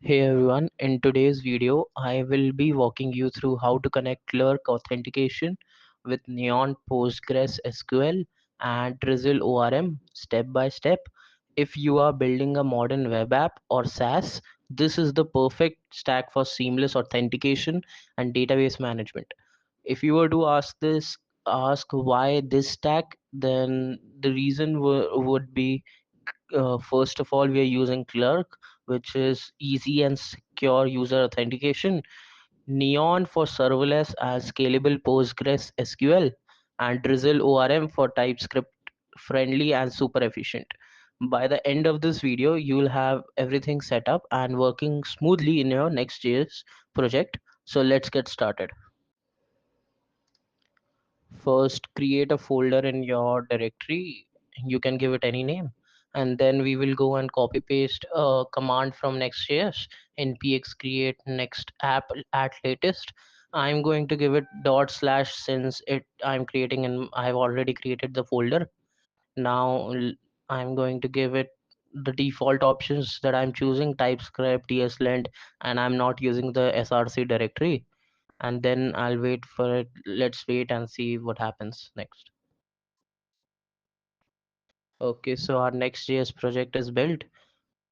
Hey everyone, in today's video, I will be walking you through how to connect Clerk authentication with Neon PostgreSQL and Drizzle ORM step by step. If you are building a modern web app or SaaS, this is the perfect stack for seamless authentication and database management. If you were to ask why this stack, then the reason would be first of all, we are using Clerk, which is easy and secure user authentication. Neon for serverless and scalable Postgres SQL, and Drizzle ORM for TypeScript friendly and super efficient. By the end of this video, you will have everything set up and working smoothly in your Next.js project. So let's get started. First, create a folder in your directory. You can give it any name. And then we will go and copy paste a command from Next.js, npx create next app at latest. I'm going to give it dot slash since it I'm creating and I've already created the folder. Now I'm going to give it the default options that I'm choosing TypeScript, ESLint, and I'm not using the src directory, and then I'll wait for it. Let's wait and see what happens next. Okay, so our Next.js project is built.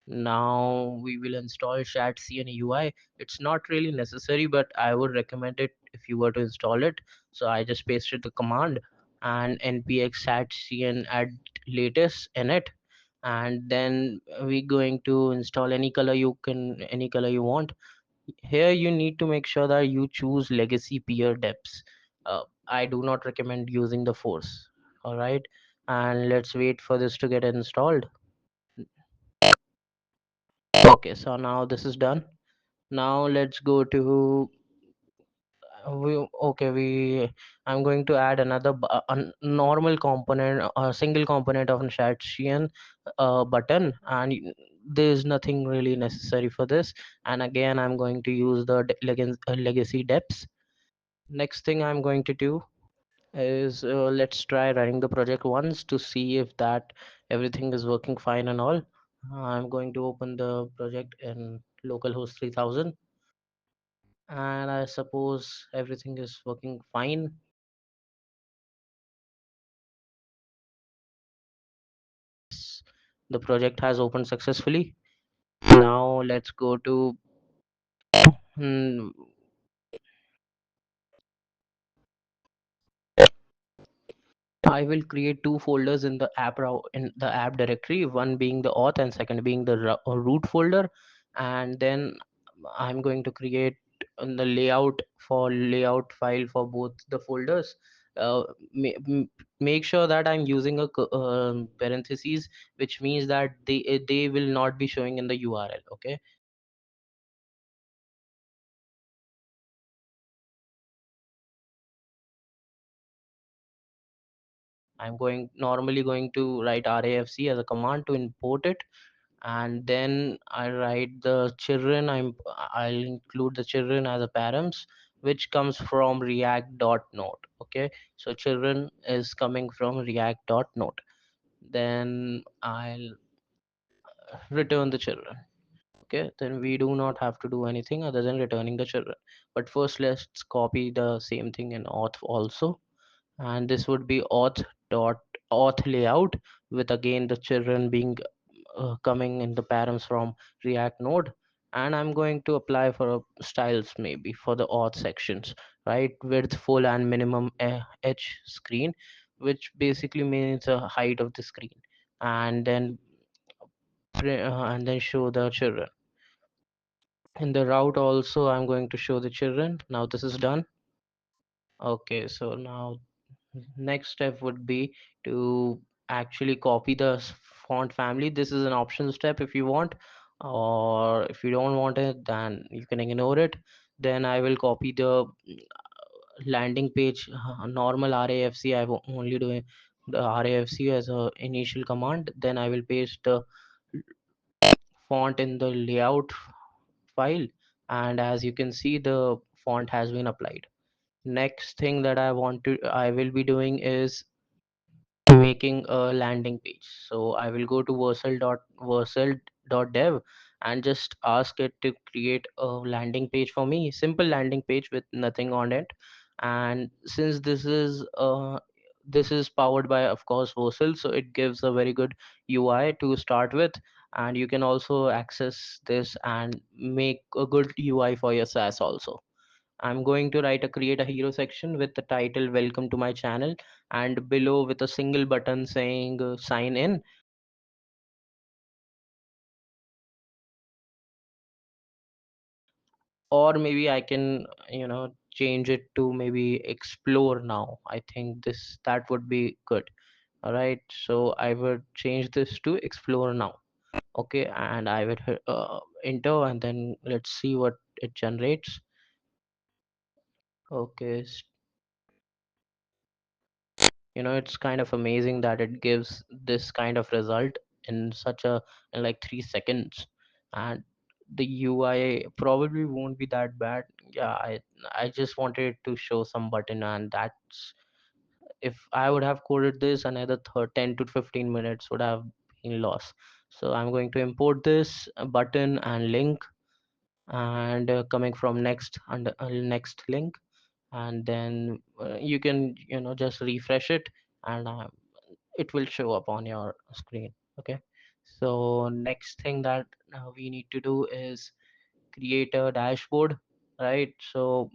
Now we will install ShatCN UI. It's not really necessary, but I would recommend it if you were to install it. So I just pasted the command and npx ShatCN add latest in it, and then we're going to install any color you want. Here you need to make sure that you choose legacy peer depths. I do not recommend using the force. All right, and let's wait for this to get installed. Okay, so now this is done. Now let's go to we okay we I'm going to add another a normal component, a single component of Shatchian button, and there's nothing really necessary for this. And again, I'm going to use the legacy depths. Next thing I'm going to do is let's try running the project once to see if that everything is working fine and all. I'm going to open the project in localhost 3000, and I suppose everything is working fine. The project has opened successfully. Now let's go to hmm, I will create two folders in the in the app directory, one being the auth and second being the root folder. And then I'm going to create the layout file for both the folders. Uh, Make sure that I'm using a parentheses, which means that they will not be showing in the URL. Okay, I'm going to write RAFC as a command to import it, and then I write the children. I'll include the children as a params, which comes from React.node. Okay, so children is coming from React.node. Then I'll return the children. Okay, then we do not have to do anything other than returning the children. But first, let's copy the same thing in auth also, and this would be auth layout with again the children being coming in the params from React node. And I'm going to apply for styles maybe for the auth sections, right? Width full and minimum h screen, which basically means the height of the screen, and then and then show the children. In the route also, I'm going to show the children. Now this is done. Okay, so now next step would be to actually copy the font family. This is an optional step if you want, or if you don't want it, then you can ignore it. Then I will copy the landing page normal RAFC. I will only doing the RAFC as a initial command. Then I will paste the font in the layout file, and as you can see, the font has been applied. Next thing that I will be doing is making a landing page. So I will go to Vercel.dev, and just ask it to create a landing page for me, simple landing page with nothing on it. And since this is powered by, of course, Vocel, so it gives a very good UI to start with. And you can also access this and make a good UI for your SaaS also. I'm going to create a hero section with the title "Welcome to my channel," and below with a single button saying "Sign in." Or maybe I can, change it to maybe "Explore now." I think this that would be good. All right, so I would change this to "Explore now." Okay, and I would hit, enter, and then let's see what it generates. Okay, it's kind of amazing that it gives this kind of result in such a in like 3 seconds. And the UI probably won't be that bad. Yeah, I just wanted to show some button, and that's, if I would have coded this, another 10 to 15 minutes would have been lost. So I'm going to import this button and link, and coming from next under next link. And then you can, just refresh it, and it will show up on your screen. Okay, so next thing that we need to do is create a dashboard, right? So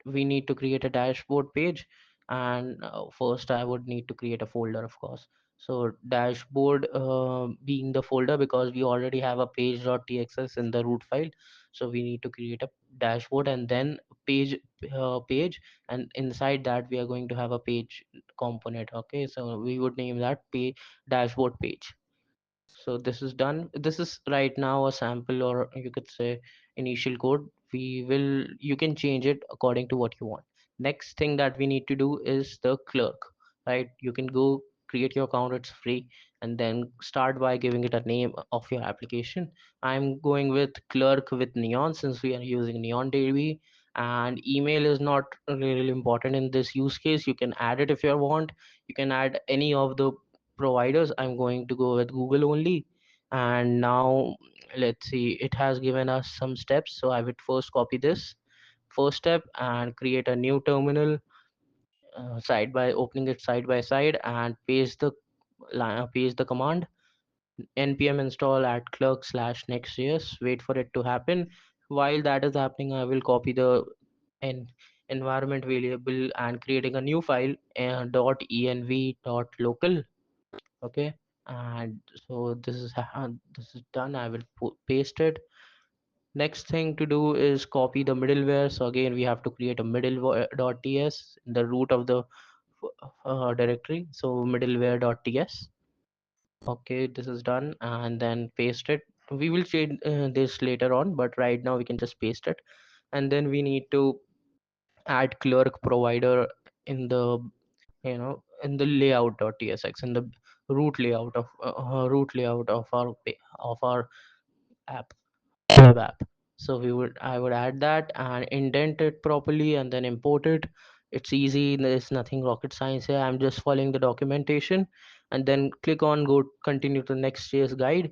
we need to create a dashboard page. And first I would need to create a folder, of course. So dashboard being the folder, because we already have a page.txs in the root file. So we need to create a dashboard, and then page, and inside that we are going to have a page component. Okay, so we would name that page dashboard page. So this is done. This is right now a sample, or you could say initial code. You can change it according to what you want. Next thing that we need to do is the clerk, right? You can go create your account, it's free, and then start by giving it a name of your application. I'm going with clerk with neon, since we are using neon DB. And email is not really important in this use case. You can add it if you want. You can add any of the providers. I'm going to go with Google only. And now let's see, it has given us some steps. So I would first copy this first step and create a new terminal, side by opening it side by side, and paste the command npm install at clerk slash nextjs. Wait for it to happen. While that is happening, I will copy the en- environment variable and creating a new file, .env .local. Okay, and so this is done. I will paste it. Next thing to do is copy the middleware. So again, we have to create a middleware.ts in the root of the directory. So middleware.ts. Okay, this is done, and then paste it. We will change this later on, but right now we can just paste it. And then we need to add clerk provider in the, in the layout.tsx, in the root layout of our app web app. So I would add that and indent it properly, and then import it. It's easy, there's nothing rocket science here. I'm just following the documentation. And then click on go continue to Next.js guide.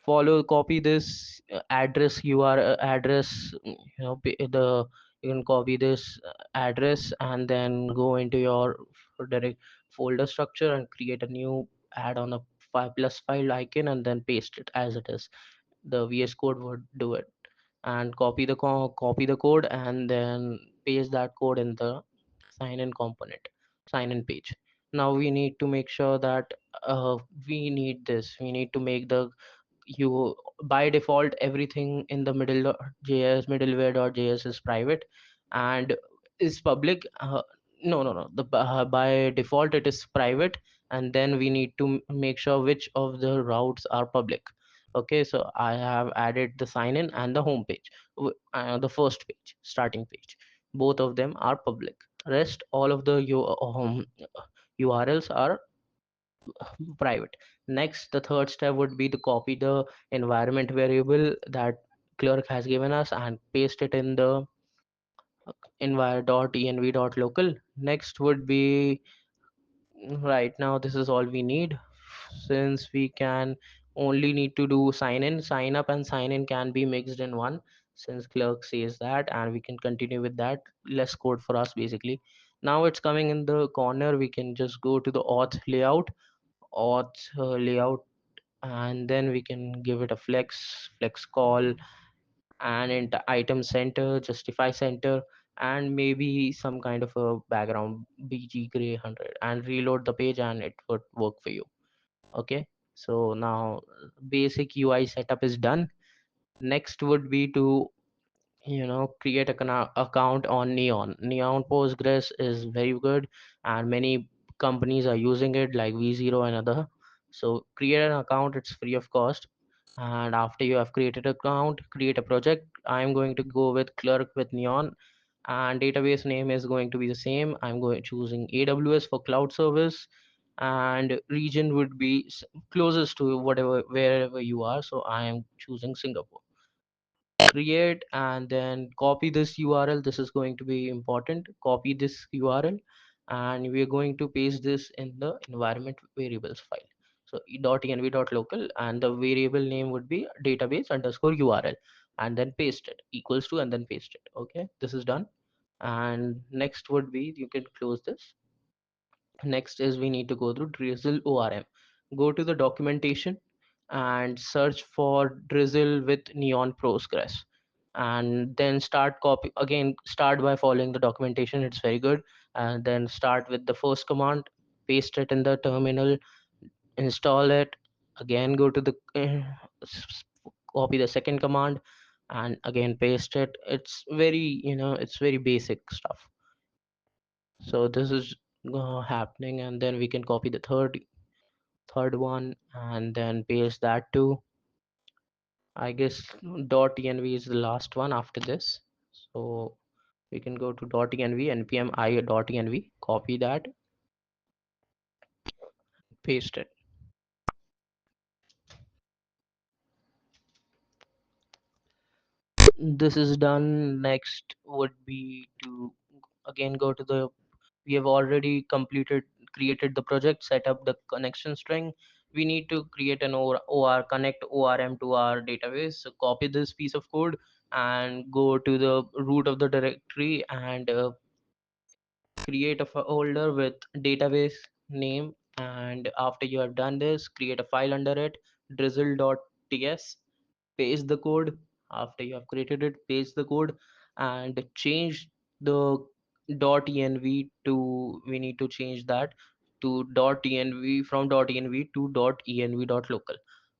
Follow, copy this address address, the you can copy this address, and then go into your direct folder structure and create a new, add on a plus file icon, and then paste it as it is. The VS Code would do it. And copy the code, and then paste that code in the sign in component, sign in page. Now we need to make sure that we need to make the you by default everything in the middleware.js is private and is public. No, by default it is private. And then we need to make sure which of the routes are public. Okay, so I have added the sign in and the home page. The first page, starting page, both of them are public. Rest all of the urls are private. Next, the third step would be to copy the environment variable that clerk has given us and paste it in the env.local. Next would be, right now this is all we need, since we can only need to do sign in. Sign up and sign in can be mixed in one, since Clerk says that, and we can continue with that. Less code for us basically. Now it's coming in the corner. We can just go to the auth layout, layout, and then we can give it a flex call, and in the item center, justify center, and maybe some kind of a background bg gray 100, and reload the page and it would work for you. Okay, so now basic UI setup is done. Next would be to create a account on Neon. Postgres is very good, and many companies are using it like V0 and other. So create an account, it's free of cost. And after you have created an account, create a project. I'm going to go with Clerk with Neon, and database name is going to be the same. I'm going choosing AWS for cloud service, and region would be closest to whatever wherever you are, so I am choosing Singapore. Create, and then copy this URL. This is going to be important. Copy this URL, and we are going to paste this in the environment variables file. So .env.local, and the variable name would be database underscore URL, and then paste it equals to, and then paste it. Okay, this is done. And next would be, you can close this. Next is we need to go through Drizzle ORM. Go to the documentation and search for Drizzle with Neon Postgres, and then start copy again. Start by following the documentation. It's very good. And then start with the first command, paste it in the terminal, install it. Again, go to the copy the second command, and again paste it. It's very it's very basic stuff. So this is happening, and then we can copy the third one and then paste that too. I guess .env is the last one after this. So we can go to .env, npm i.env, copy that, paste it. This is done. Next would be to again go to the, we have already created the project, set up the connection string. We need to create an connect ORM to our database. So copy this piece of code and go to the root of the directory, and create a folder with database name. And after you have done this, create a file under it, drizzle.ts. Paste the code. After you have created it, paste the code, and change the .env to, we need to change that to .env, from .env to .env.local,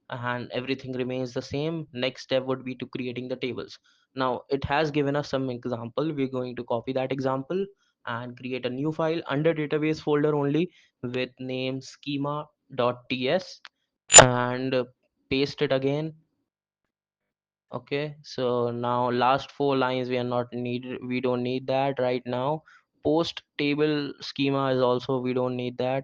and everything remains the same. Next step would be to creating the tables. Now it has given us some example. We're going to copy that example and create a new file under database folder only, with name schema.ts, and paste it again. Okay, so now last four lines we are not needed, we don't need that right now. Post table schema is also, we don't need that.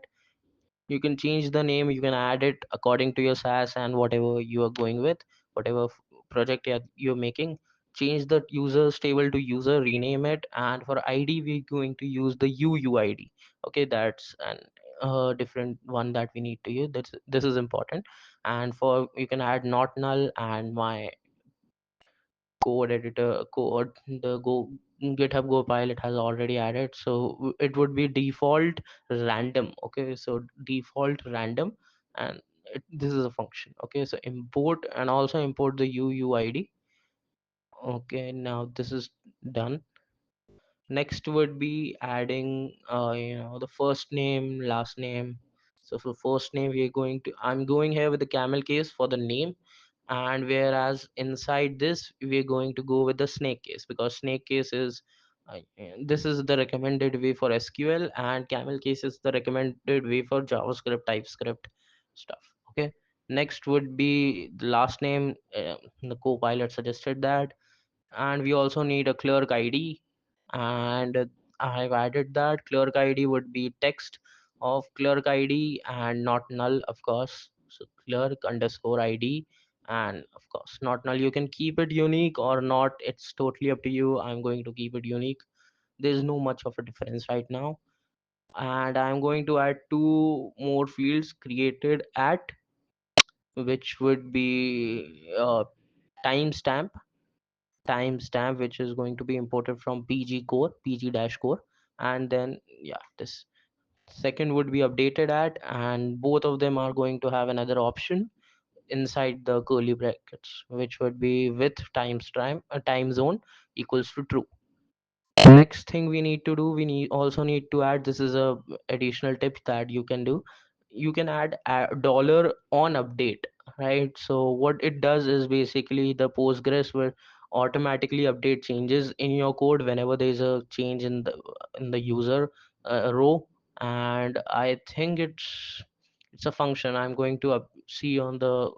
You can change the name, you can add it according to your SaaS and whatever you are going with, whatever project you're making. Change the users table to user, rename it, and for ID we're going to use the UUID. Okay, that's an different one that we need to use. This is important. And for, you can add not null, and my code editor code, the go GitHub Go pilot has already added, so it would be default random. Okay, so default random, and this is a function. Okay, so import, and also import the UUID. Okay, now this is done. Next would be adding the first name, last name. So for first name, we're going to, I'm going here with the camel case for the name, and whereas inside this we're going to go with the snake case, because snake case is this is the recommended way for SQL, and camel case is the recommended way for JavaScript, TypeScript stuff. Okay, next would be the last name. The co-pilot suggested that. And we also need a Clerk ID, and I've added that. Clerk ID would be text of Clerk ID and not null, of course. So Clerk underscore ID, and of course not null. You can keep it unique or not, it's totally up to you. I'm going to keep it unique. There's no much of a difference right now. And I'm going to add two more fields, created at, which would be timestamp, which is going to be imported from pg dash core. And then yeah, this second would be updated at, and both of them are going to have another option inside the curly brackets, which would be with timestamp time zone equals to true. Next thing we need to do, we need to add, this is a additional tip that you can do. You can add a dollar on update, right? So what it does is basically the Postgres will automatically update changes in your code whenever there is a change in the user row. And I think it's a function I'm going to see on the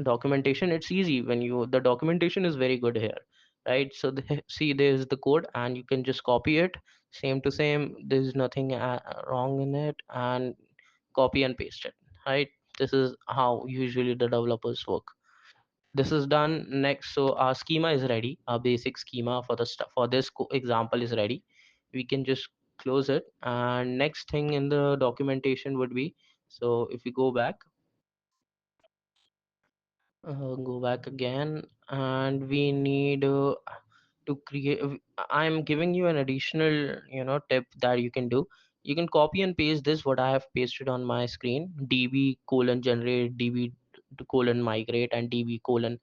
documentation. It's easy when you, the documentation is very good here, right? So see, there's the code and you can just copy it, same to same, there's nothing wrong in it, and copy and paste it, right? This is how usually the developers work. This is done. Next, so our schema is ready, our basic schema for the stuff for this example is ready. We can just close it, and next thing in the documentation would be, so if we go back again, and we need to create, I'm giving you an additional, tip that you can do. You can copy and paste this what I have pasted on my screen: db colon generate, db colon migrate, and db colon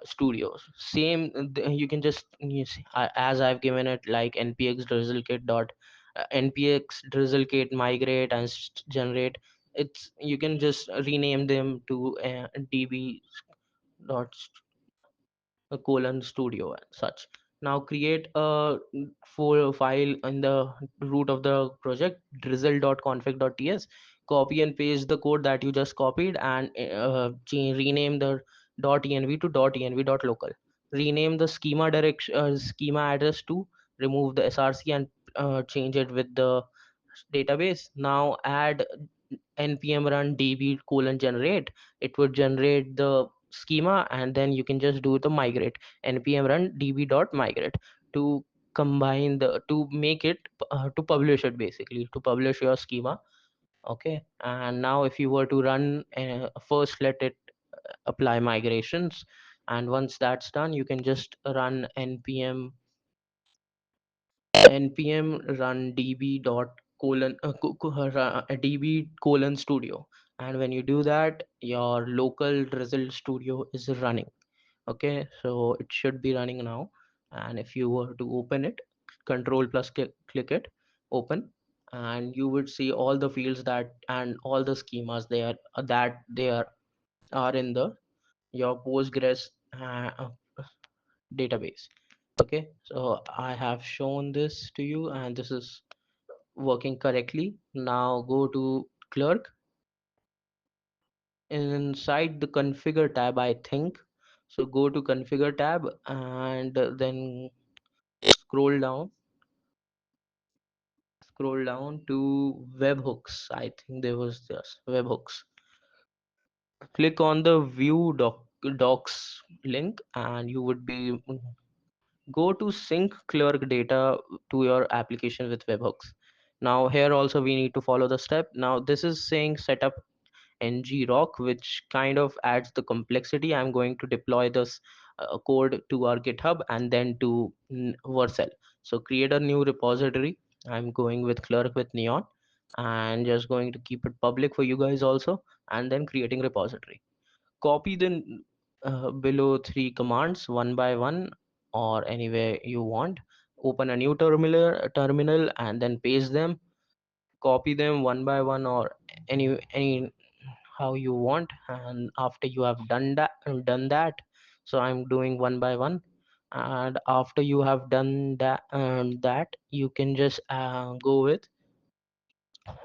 studios. Same, you can just, you see, as I've given it, like npx drizzle kit dot npx drizzle kit migrate and generate. It's, you can just rename them to db dot a colon studio and such. Now create a full file in the root of the project, drizzle.config.ts. Copy and paste the code that you just copied, and rename the .env to .env.local. Rename the schema direction, schema address to, remove the src, and change it with the database. Now add npm run db colon generate. It would generate the schema, and then you can just do the migrate, npm run db dot migrate, to combine the, to make it to publish it, basically to publish your schema. Okay, and now if you were to run, first let it apply migrations, and once that's done, you can just run npm run db dot colon db colon studio. And when you do that, your local drizzle studio is running. Okay, so it should be running now. And if you were to open it, control plus click it, open, and you would see all the fields that, and all the schemas there, that are in the your postgres database. Okay, so I have shown this to you, and this is working correctly. Now go to Clerk, inside the configure tab, I think. So go to configure tab, and then scroll down, to webhooks. I think there was this webhooks. Click on the view docs link, and you would be, go to sync Clerk data to your application with webhooks. Now here also we need to follow the step. Now this is saying setup ng-rock, which kind of adds the complexity. I'm going to deploy this code to our GitHub and then to Vercel. So create a new repository. I'm going with Clerk with Neon, and just going to keep it public for you guys also, and then creating repository. Copy the below three commands one by one, or anywhere you want. Open a new terminal and then paste them. Copy them one by one, or any how you want. And after you have done that, so I'm doing one by one. And after you have done that, you can just go with,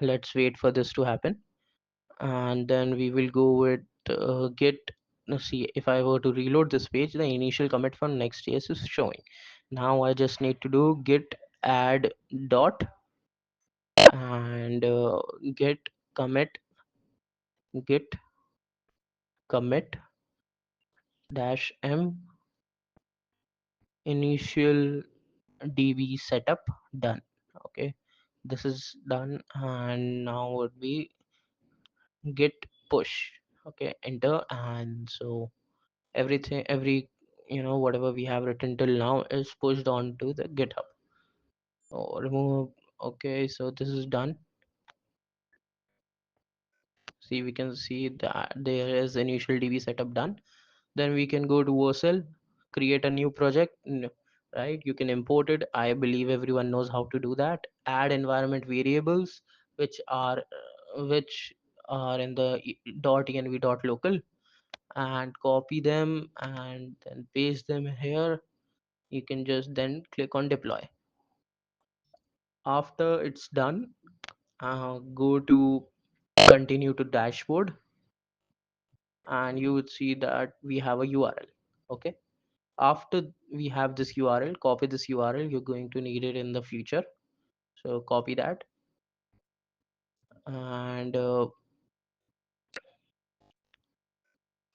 let's wait for this to happen, and then we will go with git. Now see, if I were to reload this page, the initial commit from Next.js is showing. Now I just need to do git add dot, and git commit git commit dash m initial db setup, done. Okay, this is done, and now would be git push. Okay, enter. And so everything, every, whatever we have written till now is pushed onto the GitHub. So remove. Okay, so this is done. See, we can see that there is initial DB setup done. Then we can go to Vercel, create a new project, right? You can import it. I believe everyone knows how to do that. Add environment variables, which are in the .env.local, and copy them and then paste them here. You can just then click on deploy. After it's done, go to continue to dashboard, and you would see that we have a URL. Okay, after we have this URL, copy this URL. You're going to need it in the future, so copy that. And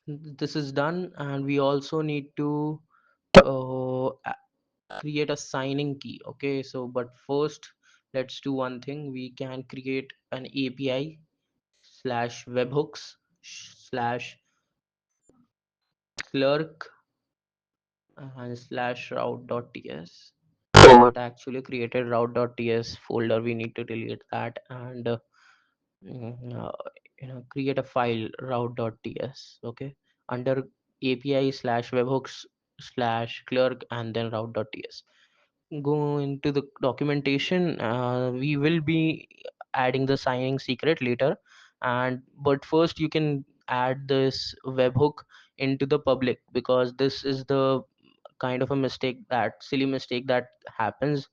this is done, and we also need to create a signing key. Okay, so but first let's do one thing. We can create an API slash webhooks slash clerk and slash route.ts. What actually created route.ts folder, we need to delete that. And create a file route.ts. Okay, under API slash webhooks slash clerk and then route.ts. Go into the documentation. We will be adding the signing secret later, and but first you can add this webhook into the public, because this is the kind of a mistake, that silly mistake that happens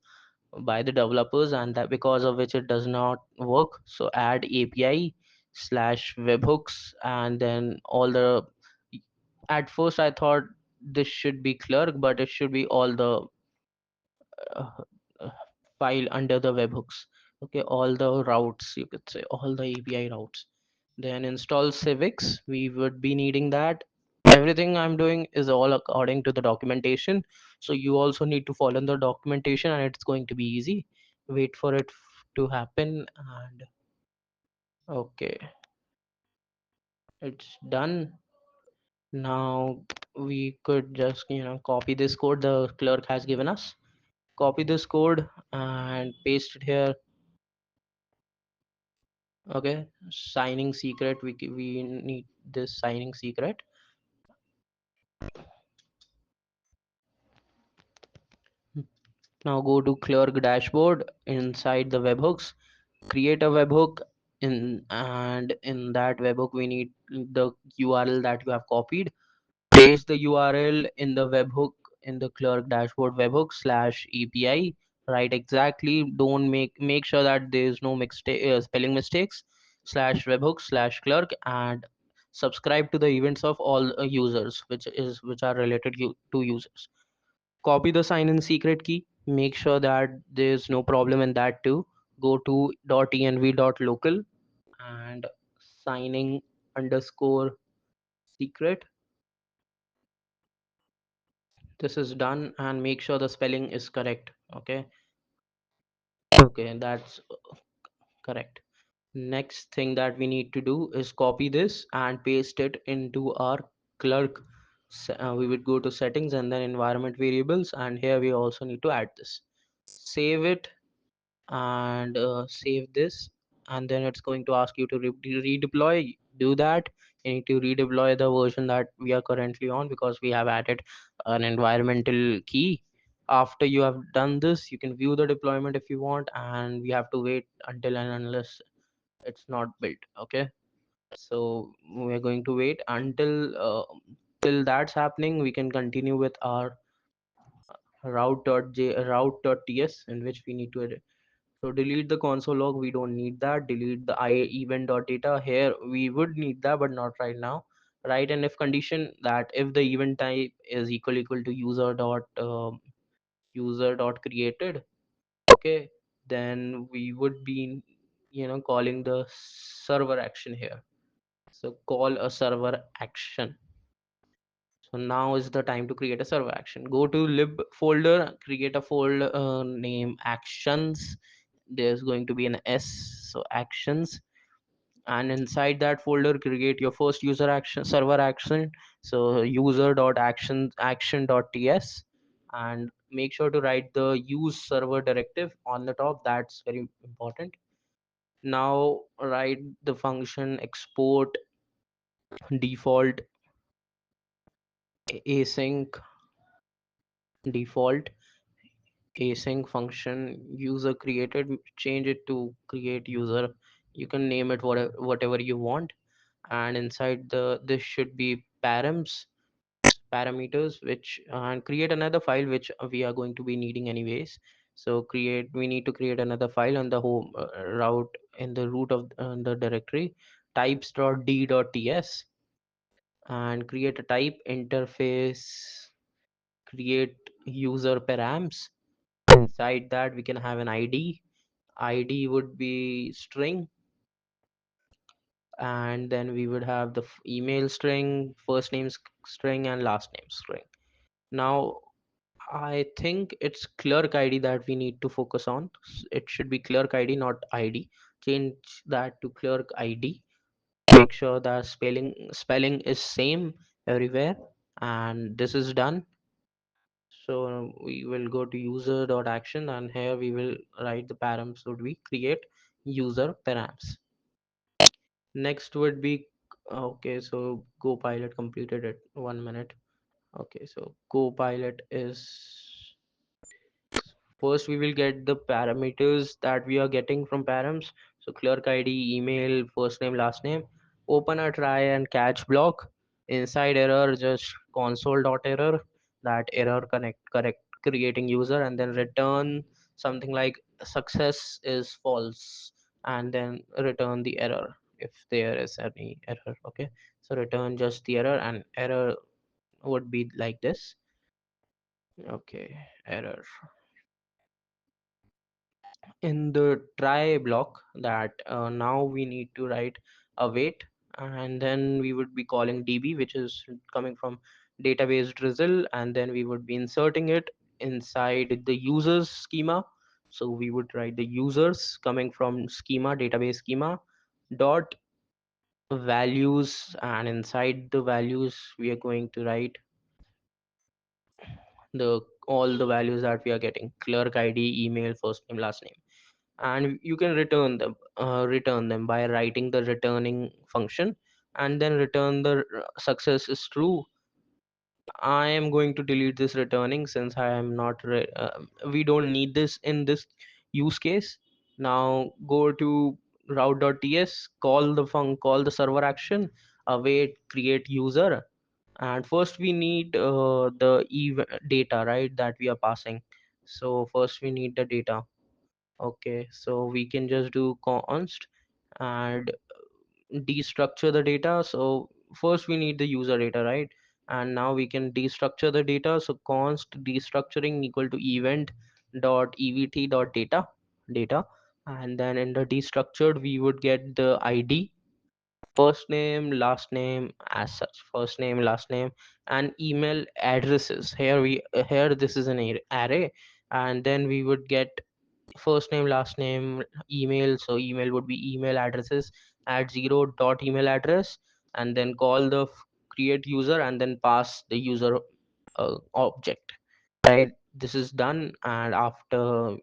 by the developers, and that because of which it does not work. So add API slash webhooks, and then all the, at first I thought this should be clerk, but it should be all the uh, uh, file under the webhooks. Okay, all the routes, you could say all the API routes. Then install civics, we would be needing that. Everything I'm doing is all according to the documentation, so you also need to follow the documentation, and it's going to be easy. Wait for it to happen. And okay, it's done. Now we could just copy this code the clerk has given us, copy this code and paste it here. Okay, signing secret, we need this signing secret. Now go to clerk dashboard. Inside the webhooks, create a webhook. And in that webhook we need the URL that you have copied. Paste the URL in the webhook, in the clerk dashboard webhook slash API. Right, exactly. Don't make sure that there is no mistake, spelling mistakes. Slash webhook slash clerk, and subscribe to the events of all users, which are related to users. Copy the sign in secret key. Make sure that there's no problem in that too. Go to .env.local and signing underscore secret. This is done, and make sure the spelling is correct. Okay, okay, that's correct. Next thing that we need to do is copy this and paste it into our clerk. We would go to settings and then environment variables, and here we also need to add this. Save it, and save this, and then it's going to ask you to redeploy. Do that. You need to redeploy the version that we are currently on, because we have added an environmental key. After you have done this, you can view the deployment if you want, and we have to wait until and unless it's not built. Okay, so we're going to wait until till that's happening. We can continue with our route.ts, in which we need to edit. So delete the console log, we don't need that. Delete the I event.data, here we would need that, but not right now. Write an if condition that if the event type is equal to user dot created. Okay, then we would be calling the server action here. So call a server action. So now is the time to create a server action. Go to lib folder, create a folder name actions. There's going to be an S, so actions. and inside that folder create your first user action server action. So user.action.ts, and make sure to write the use server directive on the top. That's very important. Now write the function export default async default async function user created, change it to create user. You can name it whatever you want. And inside this should be parameters, which and create another file which we are going to be needing anyways. So create we need to create another file on the home route in the root of the directory, types.d.ts, and create a type interface, create user params. Inside that we can have an id would be string, and then we would have the email string, first name string, and last name string. Now I think it's Clerk ID that we need to focus on. It should be Clerk ID, not ID. Change that to Clerk ID. Make sure that spelling is same everywhere. And this is done. So we will go to user.action, and here we will write the params would be create user params. Next would be okay. So Copilot completed it. 1 minute. Okay, so Copilot is first we will get the parameters that we are getting from params. So clerk id, email, first name, last name. Open a try and catch block. Inside error, just console.error, that error connect correct creating user, and then return something like success is false, and then return the error if there is any error. Okay, so return just the error, and error would be like this. Okay, error in the try block, that now we need to write a wait, and then we would be calling db, which is coming from database drizzle, and then we would be inserting it inside the users schema. So we would write the users coming from schema, database schema dot values, and inside the values we are going to write the all the values that we are getting: clerk id, email, first name, last name. And you can return them by writing the returning function, and then return the success is true. I am going to delete this returning since I am not we don't need this in this use case. Now go to route.ts, call the server action, await create user. And first we need the data, right, that we are passing. So first we need the data. Okay, so we can just do const and destructure the data. So first we need the user data, right? And now we can destructure the data. So const destructuring equal to event dot evt dot data, and then in the destructured we would get the id, first name, last name, as such first name, last name, and email addresses. Here this is an array, and then we would get first name, last name, email. So email would be email addresses at 0 dot email address, and then call the create user, and then pass the user object, right? This is done. And after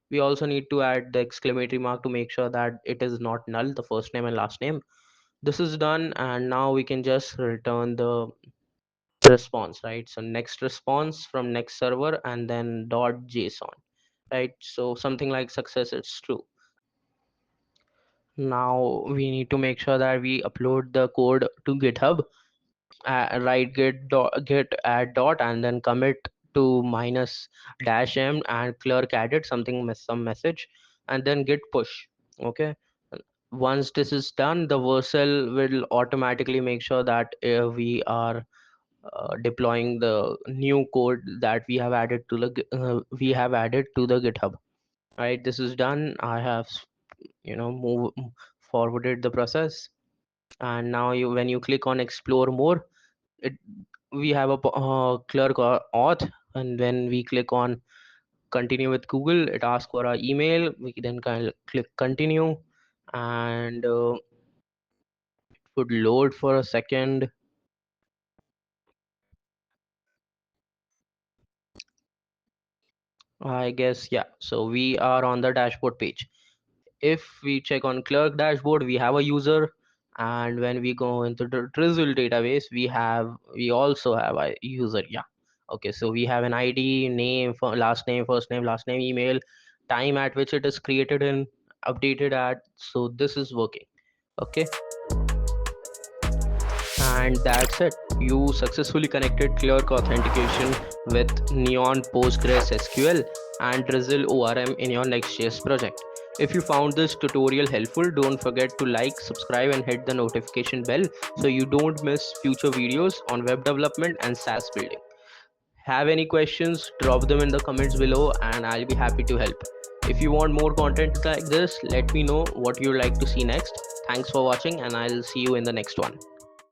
we also need to add the exclamatory mark to make sure that it is not null, the first name and last name. This is done, and now we can just return the response, right? So next response from next server, and then dot json, right? So something like success it's true. Now we need to make sure that we upload the code to github. Write git add dot, and then commit to minus dash m, and clerk added something some message, and then git push. Okay, once this is done, the Vercel will automatically make sure that we are deploying the new code that we have added to the github, right? This is done. I have move forwarded the process. And now when you click on explore more, it we have a clerk or auth. And when we click on continue with google, it asks for our email. We then click continue. and it would load for a second. I guess, yeah. So we are on the dashboard page. If we check on Clerk dashboard, we have a user, and when we go into the Drizzle database, we also have a user. Yeah. Okay, so we have an ID, name, last name, first name, last name, email, time at which it is created and updated at. So this is working. Okay, and that's it. You successfully connected Clerk authentication with Neon PostgreSQL and Drizzle ORM in your Next.js project. If you found this tutorial helpful, don't forget to like, subscribe, and hit the notification bell so you don't miss future videos on web development and SaaS building. Have any questions, drop them in the comments below and I'll be happy to help. If you want more content like this, let me know what you'd like to see next. Thanks for watching and I'll see you in the next one.